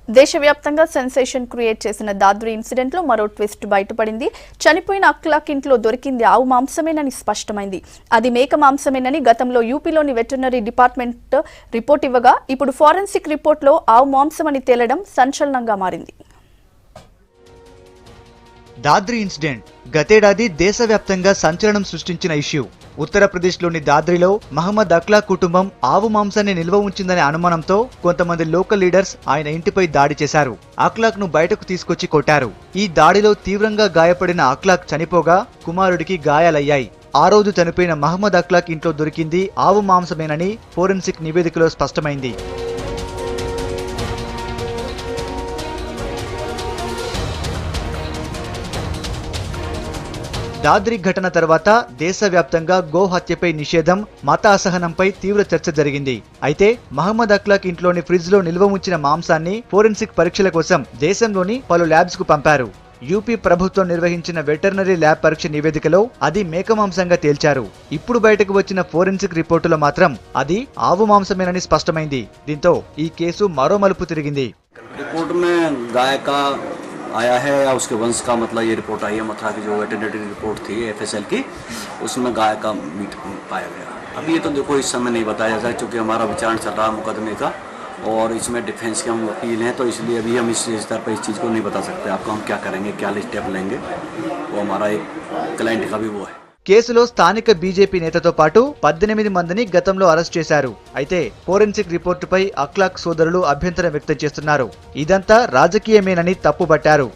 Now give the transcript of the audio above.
దేశవ్యాప్తంగా sensation create చేసిన దాద్రి ఇన్సిడెంట్లో మరో ట్విస్ట్ బయటపడింది. చనిపోయిన అఖ్లాక్ ఇంట్లో దొరికింది ఆవు మాంసమేనని స్పష్టమైంది. అది మేక మాంసమేనని గతంలో యూపీలోని వెటర్నరీ డిపార్ట్మెంట్ రిపోర్ట్ ఇవ్వగా ఇప్పుడు ఫోరెన్సిక్ రిపోర్ట్లో ఆవు మాంసమని తేలడం సంచలనంగా మారింది. దాద్రి ఇన్సిడెంట్ గతేడాది దేశవ్యాప్తంగా సంచలనం సృష్టించిన ఇష్యూ. ఉత్తరప్రదేశ్లోని దాద్రిలో మహమ్మద్ అఖ్లాక్ కుటుంబం ఆవు మాంసాన్ని నిల్వ ఉంచిందనే అనుమానంతో కొంతమంది లోకల్ లీడర్స్ ఆయన ఇంటిపై దాడి చేశారు. అఖ్లాక్ ను బయటకు తీసుకొచ్చి కొట్టారు. ఈ దాడిలో తీవ్రంగా గాయపడిన అఖ్లాక్ చనిపోగా కుమారుడికి గాయాలయ్యాయి. ఆ రోజు చనిపోయిన మహమ్మద్ అఖ్లాక్ ఇంట్లో దొరికింది ఆవు మాంసమేనని ఫోరెన్సిక్ నివేదికలో స్పష్టమైంది. దాద్రి ఘటన తర్వాత దేశవ్యాప్తంగా గో హత్యపై నిషేధం, మత అసహనంపై తీవ్ర చర్చ జరిగింది. అయితే మహమ్మద్ అఖ్లాక్ ఇంట్లోని ఫ్రిడ్జ్ లో నిల్వ ఉంచిన మాంసాన్ని ఫోరెన్సిక్ పరీక్షల కోసం దేశంలోని పలు ల్యాబ్స్ కు పంపారు. యూపీ ప్రభుత్వం నిర్వహించిన వెటర్నరీ ల్యాబ్ పరీక్ష నివేదికలో అది మేక మాంసంగా తేల్చారు. ఇప్పుడు బయటకు వచ్చిన ఫోరెన్సిక్ రిపోర్టులో మాత్రం అది ఆవు మాంసమేనని స్పష్టమైంది. దీంతో ఈ కేసు మరో మలుపు తిరిగింది. आया है या उसके वंश का, मतलब ये रिपोर्ट आई है मथुरा की जो वेटरनरी रिपोर्ट थी FSL की, उसमें गाय का मीट पाया गया। अभी ये तो देखो इस समय नहीं बताया जाए क्योंकि हमारा विचारण चल रहा है मुकदमे का और इसमें डिफेंस के हम वकील हैं, तो इसलिए अभी हम इस स्तर पर इस चीज़ को नहीं बता सकते आपको हम क्या करेंगे, क्या स्टेप लेंगे, वो हमारा एक क्लाइंट का भी वो है. కేసులో స్థానిక బీజేపీ నేతతో పాటు 18 మందిని గతంలో అరెస్ట్ చేశారు. అయితే ఫోరెన్సిక్ రిపోర్టుపై అఖ్లాక్ సోదరులు అభ్యంతరం వ్యక్తం చేస్తున్నారు. ఇదంతా రాజకీయమేనని తప్పుబట్టారు.